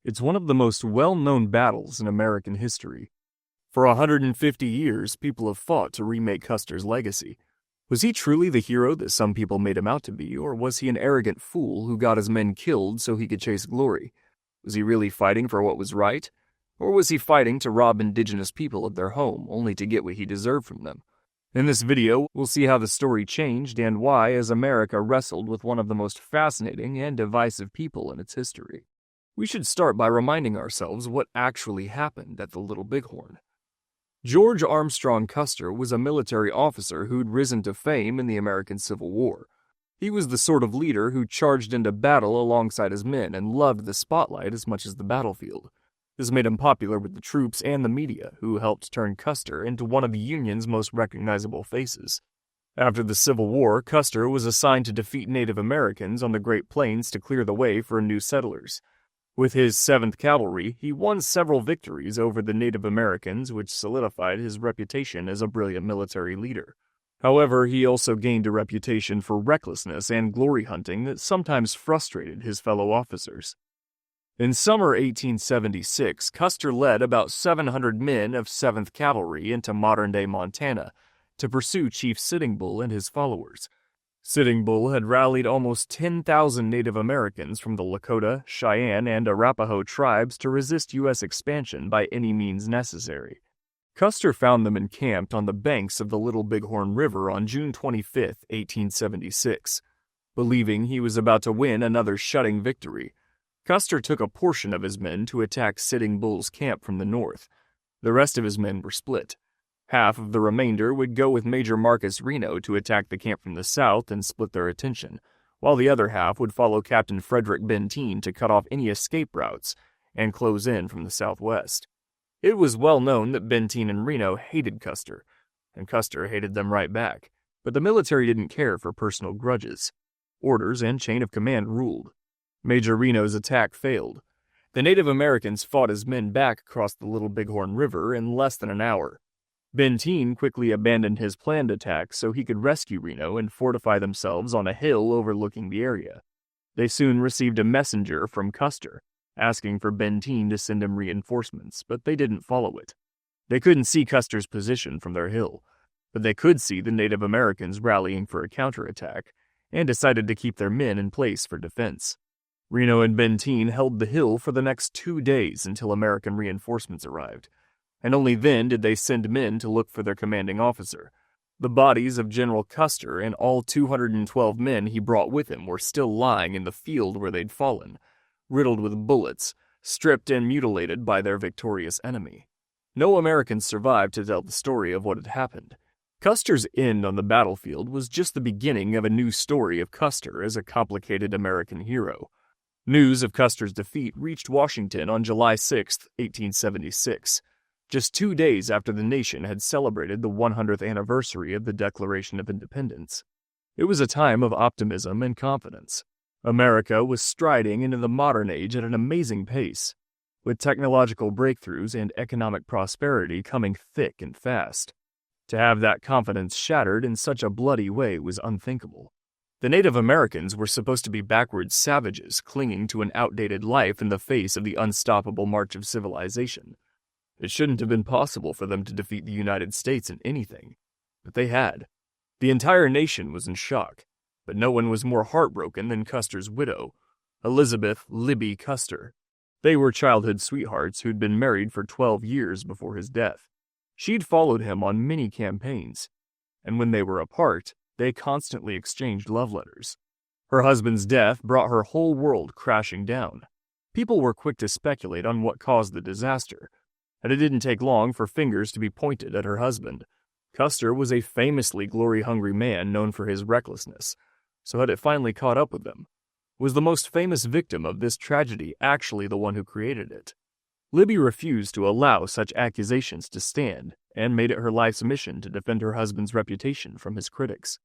It's one of the most well-known battles in American history. For 150 years, people have fought to remake Custer's legacy. Was he truly the hero that some people made him out to be, or was he an arrogant fool who got his men killed so he could chase glory? Was he really fighting for what was right? Or was he fighting to rob indigenous people of their home, only to get what he deserved from them? In this video, we'll see how the story changed and why, as America wrestled with one of the most fascinating and divisive people in its history. We should start by reminding ourselves what actually happened at the Little Bighorn. George Armstrong Custer was a military officer who'd risen to fame in the American Civil War. He was the sort of leader who charged into battle alongside his men and loved the spotlight as much as the battlefield. This made him popular with the troops and the media, who helped turn Custer into one of the Union's most recognizable faces. After the Civil War, Custer was assigned to defeat Native Americans on the Great Plains to clear the way for new settlers. With his 7th Cavalry, he won several victories over the Native Americans, which solidified his reputation as a brilliant military leader. However, he also gained a reputation for recklessness and glory hunting that sometimes frustrated his fellow officers. In summer 1876, Custer led about 700 men of 7th Cavalry into modern-day Montana to pursue Chief Sitting Bull and his followers. Sitting Bull had rallied almost 10,000 Native Americans from the Lakota, Cheyenne, and Arapaho tribes to resist U.S. expansion by any means necessary. Custer found them encamped on the banks of the Little Bighorn River on June 25, 1876. Believing he was about to win another shutting victory, Custer took a portion of his men to attack Sitting Bull's camp from the north. The rest of his men were split. Half of the remainder would go with Major Marcus Reno to attack the camp from the south and split their attention, while the other half would follow Captain Frederick Bentine to cut off any escape routes and close in from the southwest. It was well known that Bentine and Reno hated Custer, and Custer hated them right back, but the military didn't care for personal grudges. Orders and chain of command ruled. Major Reno's attack failed. The Native Americans fought his men back across the Little Bighorn River in less than an hour. Bentine quickly abandoned his planned attack so he could rescue Reno and fortify themselves on a hill overlooking the area. They soon received a messenger from Custer, asking for Bentine to send him reinforcements, but they didn't follow it. They couldn't see Custer's position from their hill, but they could see the Native Americans rallying for a counterattack, and decided to keep their men in place for defense. Reno and Bentine held the hill for the next 2 days until American reinforcements arrived, and only then did they send men to look for their commanding officer. The bodies of General Custer and all 212 men he brought with him were still lying in the field where they'd fallen, riddled with bullets, stripped and mutilated by their victorious enemy. No Americans survived to tell the story of what had happened. Custer's end on the battlefield was just the beginning of a new story of Custer as a complicated American hero. News of Custer's defeat reached Washington on July 6, 1876, just 2 days after the nation had celebrated the 100th anniversary of the Declaration of Independence. It was a time of optimism and confidence. America was striding into the modern age at an amazing pace, with technological breakthroughs and economic prosperity coming thick and fast. To have that confidence shattered in such a bloody way was unthinkable. The Native Americans were supposed to be backward savages clinging to an outdated life in the face of the unstoppable march of civilization. It shouldn't have been possible for them to defeat the United States in anything, but they had. The entire nation was in shock, but no one was more heartbroken than Custer's widow, Elizabeth Libbie Custer. They were childhood sweethearts who'd been married for 12 years before his death. She'd followed him on many campaigns, and when they were apart, they constantly exchanged love letters. Her husband's death brought her whole world crashing down. People were quick to speculate on what caused the disaster, and it didn't take long for fingers to be pointed at her husband. Custer was a famously glory-hungry man known for his recklessness, so had it finally caught up with them? Was the most famous victim of this tragedy actually the one who created it? Libbie refused to allow such accusations to stand, and made it her life's mission to defend her husband's reputation from his critics.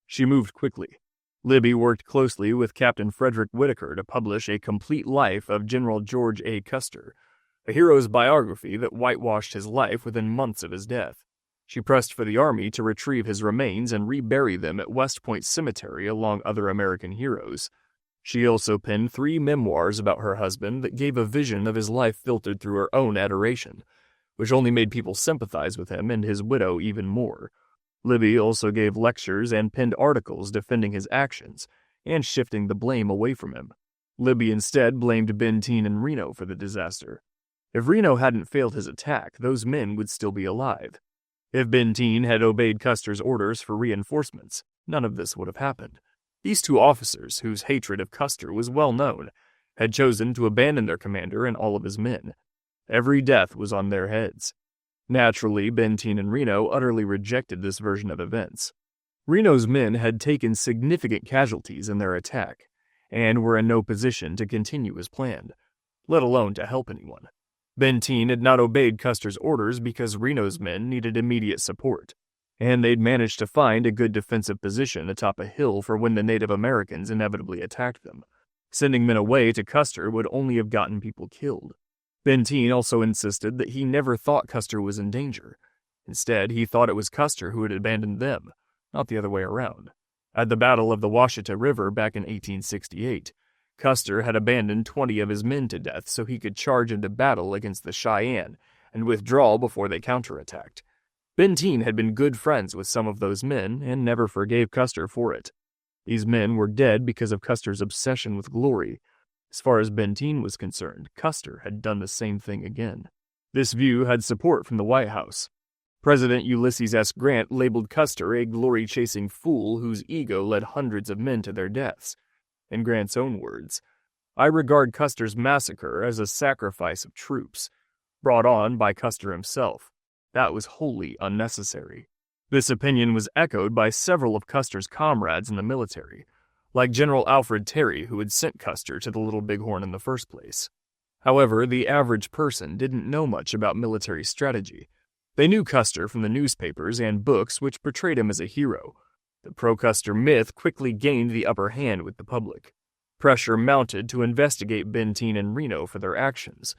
She moved quickly. Libbie worked closely with Captain Frederick Whitaker to publish a complete life of General George A. Custer, a hero's biography that whitewashed his life within months of his death. She pressed for the Army to retrieve his remains and rebury them at West Point Cemetery along other American heroes. She also penned 3 memoirs about her husband that gave a vision of his life filtered through her own adoration, which only made people sympathize with him and his widow even more. Libbie also gave lectures and penned articles defending his actions and shifting the blame away from him. Libbie instead blamed Bentine and Reno for the disaster. If Reno hadn't failed his attack, those men would still be alive. If Bentine had obeyed Custer's orders for reinforcements, none of this would have happened. These 2 officers, whose hatred of Custer was well known, had chosen to abandon their commander and all of his men. Every death was on their heads. Naturally, Bentine and Reno utterly rejected this version of events. Reno's men had taken significant casualties in their attack, and were in no position to continue as planned, let alone to help anyone. Bentine had not obeyed Custer's orders because Reno's men needed immediate support, and they'd managed to find a good defensive position atop a hill for when the Native Americans inevitably attacked them. Sending men away to Custer would only have gotten people killed. Bentine also insisted that he never thought Custer was in danger. Instead, he thought it was Custer who had abandoned them, not the other way around. At the Battle of the Washita River back in 1868, Custer had abandoned 20 of his men to death so he could charge into battle against the Cheyenne and withdraw before they counterattacked. Bentine had been good friends with some of those men and never forgave Custer for it. These men were dead because of Custer's obsession with glory. As far as Bentine was concerned, Custer had done the same thing again. This view had support from the White House. President Ulysses S. Grant labeled Custer a glory-chasing fool whose ego led hundreds of men to their deaths. In Grant's own words, "I regard Custer's massacre as a sacrifice of troops, brought on by Custer himself. That was wholly unnecessary." This opinion was echoed by several of Custer's comrades in the military, like General Alfred Terry, who had sent Custer to the Little Bighorn in the first place. However, the average person didn't know much about military strategy. They knew Custer from the newspapers and books which portrayed him as a hero. The pro-Custer myth quickly gained the upper hand with the public. Pressure mounted to investigate Bentine and Reno for their actions,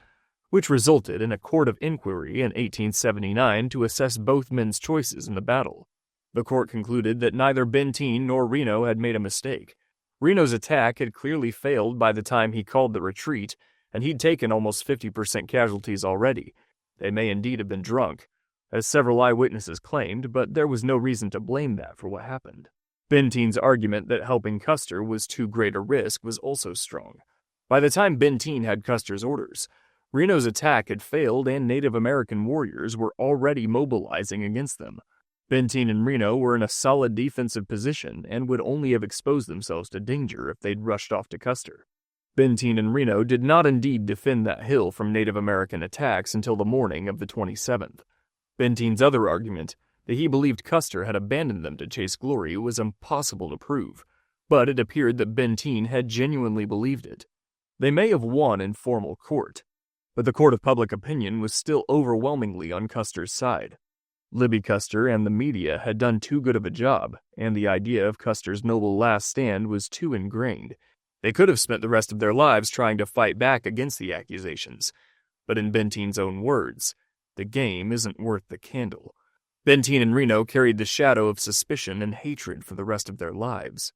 which resulted in a court of inquiry in 1879 to assess both men's choices in the battle. The court concluded that neither Bentine nor Reno had made a mistake. Reno's attack had clearly failed by the time he called the retreat, and he'd taken almost 50% casualties already. They may indeed have been drunk, as several eyewitnesses claimed, but there was no reason to blame that for what happened. Bentine's argument that helping Custer was too great a risk was also strong. By the time Bentine had Custer's orders, Reno's attack had failed and Native American warriors were already mobilizing against them. Bentine and Reno were in a solid defensive position and would only have exposed themselves to danger if they'd rushed off to Custer. Bentine and Reno did not indeed defend that hill from Native American attacks until the morning of the 27th. Bentine's other argument, that he believed Custer had abandoned them to chase glory, was impossible to prove, but it appeared that Bentine had genuinely believed it. They may have won in formal court, but the court of public opinion was still overwhelmingly on Custer's side. Libbie Custer and the media had done too good of a job, and the idea of Custer's noble last stand was too ingrained. They could have spent the rest of their lives trying to fight back against the accusations, but in Bentine's own words, "The game isn't worth the candle." Bentine and Reno carried the shadow of suspicion and hatred for the rest of their lives.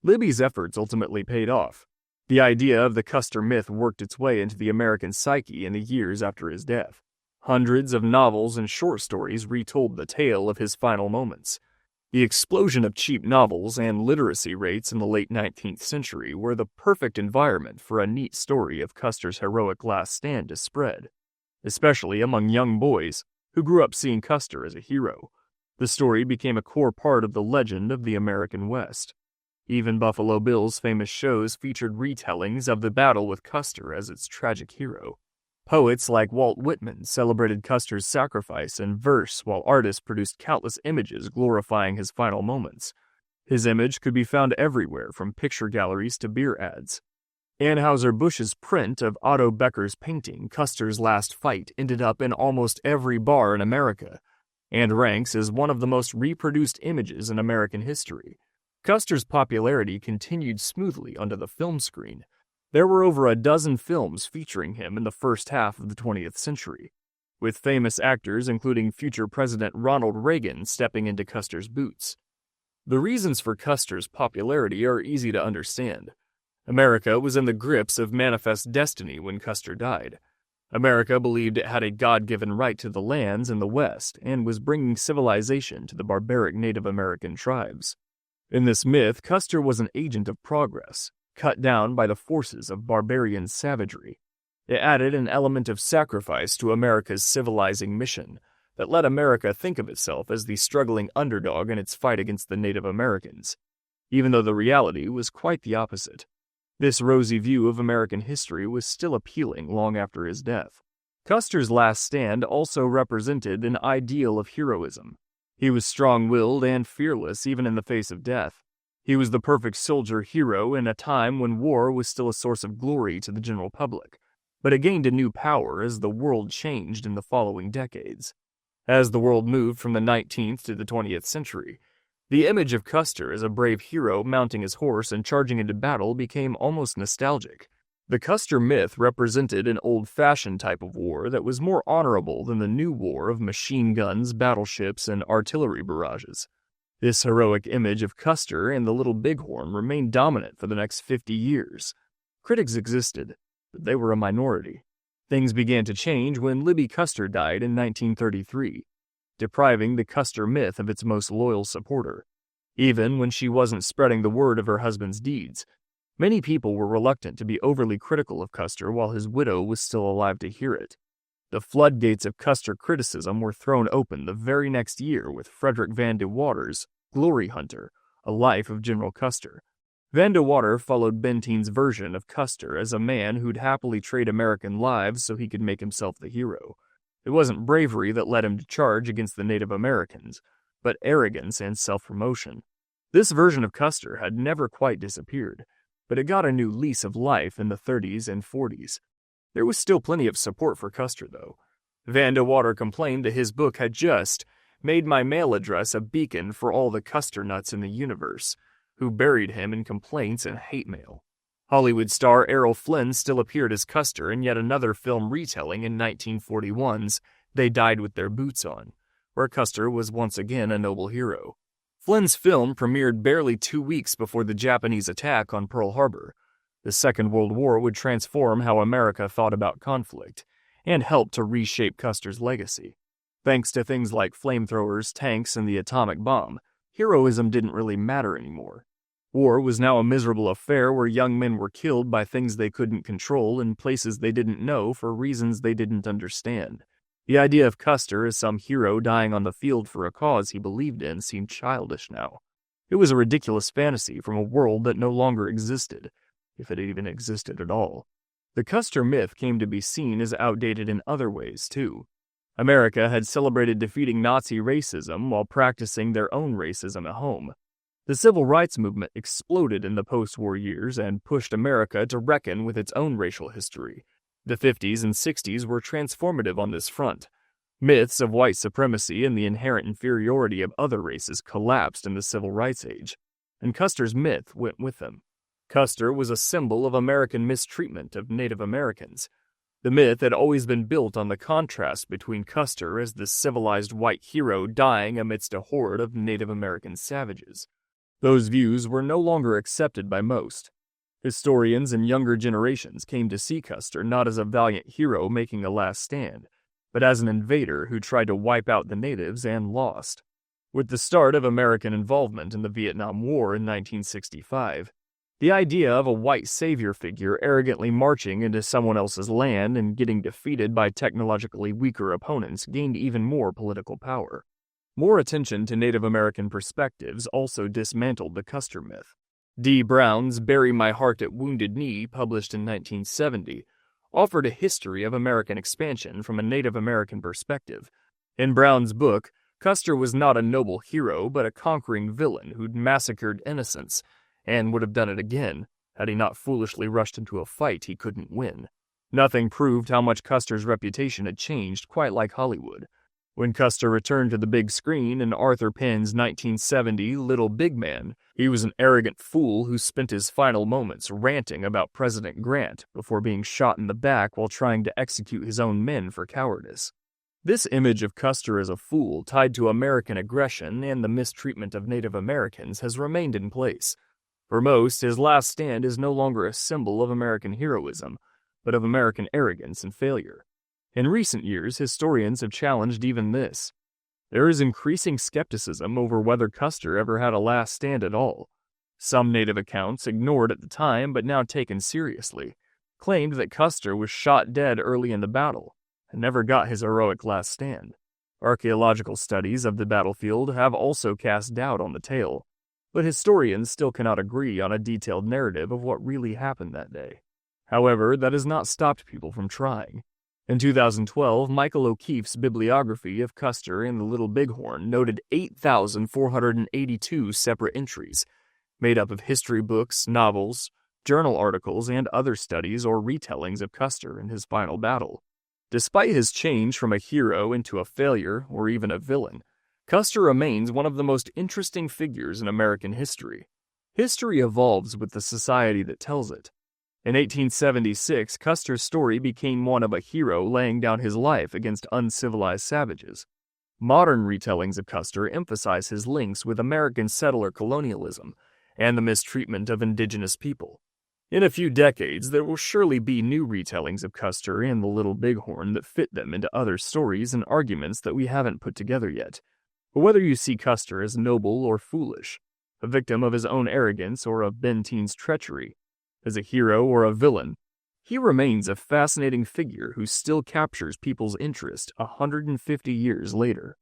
Libbie's efforts ultimately paid off. The idea of the Custer myth worked its way into the American psyche in the years after his death. Hundreds of novels and short stories retold the tale of his final moments. The explosion of cheap novels and literacy rates in the late 19th century were the perfect environment for a neat story of Custer's heroic last stand to spread, especially among young boys who grew up seeing Custer as a hero. The story became a core part of the legend of the American West. Even Buffalo Bill's famous shows featured retellings of the battle with Custer as its tragic hero. Poets like Walt Whitman celebrated Custer's sacrifice in verse, while artists produced countless images glorifying his final moments. His image could be found everywhere, from picture galleries to beer ads. Anheuser-Busch's print of Otto Becker's painting, Custer's Last Fight, ended up in almost every bar in America, and ranks as one of the most reproduced images in American history. Custer's popularity continued smoothly onto the film screen. There were over a dozen films featuring him in the first half of the 20th century, with famous actors including future President Ronald Reagan stepping into Custer's boots. The reasons for Custer's popularity are easy to understand. America was in the grips of manifest destiny when Custer died. America believed it had a God-given right to the lands in the West and was bringing civilization to the barbaric Native American tribes. In this myth, Custer was an agent of progress, cut down by the forces of barbarian savagery. It added an element of sacrifice to America's civilizing mission that let America think of itself as the struggling underdog in its fight against the Native Americans, even though the reality was quite the opposite. This rosy view of American history was still appealing long after his death. Custer's last stand also represented an ideal of heroism. He was strong-willed and fearless even in the face of death. He was the perfect soldier hero in a time when war was still a source of glory to the general public, but it gained a new power as the world changed in the following decades. As the world moved from the 19th to the 20th century, the image of Custer as a brave hero mounting his horse and charging into battle became almost nostalgic. The Custer myth represented an old-fashioned type of war that was more honorable than the new war of machine guns, battleships, and artillery barrages. This heroic image of Custer and the Little Bighorn remained dominant for the next 50 years. Critics existed, but they were a minority. Things began to change when Libbie Custer died in 1933. Depriving the Custer myth of its most loyal supporter. Even when she wasn't spreading the word of her husband's deeds, many people were reluctant to be overly critical of Custer while his widow was still alive to hear it. The floodgates of Custer criticism were thrown open the very next year with Frederick Van de Water's Glory Hunter, A Life of General Custer. Van de Water followed Bentine's version of Custer as a man who'd happily trade American lives so he could make himself the hero. It wasn't bravery that led him to charge against the Native Americans, but arrogance and self-promotion. This version of Custer had never quite disappeared, but it got a new lease of life in the 30s and 40s. There was still plenty of support for Custer, though. Van de Water complained that his book had just made my mail address a beacon for all the Custer nuts in the universe, who buried him in complaints and hate mail. Hollywood star Errol Flynn still appeared as Custer in yet another film retelling in 1941's They Died with Their Boots On, where Custer was once again a noble hero. Flynn's film premiered barely 2 weeks before the Japanese attack on Pearl Harbor. The Second World War would transform how America thought about conflict, and help to reshape Custer's legacy. Thanks to things like flamethrowers, tanks, and the atomic bomb, heroism didn't really matter anymore. War was now a miserable affair where young men were killed by things they couldn't control in places they didn't know for reasons they didn't understand. The idea of Custer as some hero dying on the field for a cause he believed in seemed childish now. It was a ridiculous fantasy from a world that no longer existed, if it even existed at all. The Custer myth came to be seen as outdated in other ways, too. America had celebrated defeating Nazi racism while practicing their own racism at home. The civil rights movement exploded in the post-war years and pushed America to reckon with its own racial history. The 50s and 60s were transformative on this front. Myths of white supremacy and the inherent inferiority of other races collapsed in the civil rights age, and Custer's myth went with them. Custer was a symbol of American mistreatment of Native Americans. The myth had always been built on the contrast between Custer as the civilized white hero dying amidst a horde of Native American savages. Those views were no longer accepted by most. Historians and younger generations came to see Custer not as a valiant hero making a last stand, but as an invader who tried to wipe out the natives and lost. With the start of American involvement in the Vietnam War in 1965, the idea of a white savior figure arrogantly marching into someone else's land and getting defeated by technologically weaker opponents gained even more political power. More attention to Native American perspectives also dismantled the Custer myth. D. Brown's Bury My Heart at Wounded Knee, published in 1970, offered a history of American expansion from a Native American perspective. In Brown's book, Custer was not a noble hero but a conquering villain who'd massacred innocents, and would have done it again had he not foolishly rushed into a fight he couldn't win. Nothing proved how much Custer's reputation had changed, quite like Hollywood. When Custer returned to the big screen in Arthur Penn's 1970 Little Big Man, he was an arrogant fool who spent his final moments ranting about President Grant before being shot in the back while trying to execute his own men for cowardice. This image of Custer as a fool tied to American aggression and the mistreatment of Native Americans has remained in place. For most, his last stand is no longer a symbol of American heroism, but of American arrogance and failure. In recent years, historians have challenged even this. There is increasing skepticism over whether Custer ever had a last stand at all. Some native accounts, ignored at the time but now taken seriously, claimed that Custer was shot dead early in the battle and never got his heroic last stand. Archaeological studies of the battlefield have also cast doubt on the tale, but historians still cannot agree on a detailed narrative of what really happened that day. However, that has not stopped people from trying. In 2012, Michael O'Keefe's bibliography of Custer and the Little Bighorn noted 8,482 separate entries, made up of history books, novels, journal articles, and other studies or retellings of Custer in his final battle. Despite his change from a hero into a failure or even a villain, Custer remains one of the most interesting figures in American history. History evolves with the society that tells it. In 1876, Custer's story became one of a hero laying down his life against uncivilized savages. Modern retellings of Custer emphasize his links with American settler colonialism and the mistreatment of indigenous people. In a few decades, there will surely be new retellings of Custer and the Little Bighorn that fit them into other stories and arguments that we haven't put together yet. But whether you see Custer as noble or foolish, a victim of his own arrogance or of Bentine's treachery, as a hero or a villain, he remains a fascinating figure who still captures people's interest 150 years later.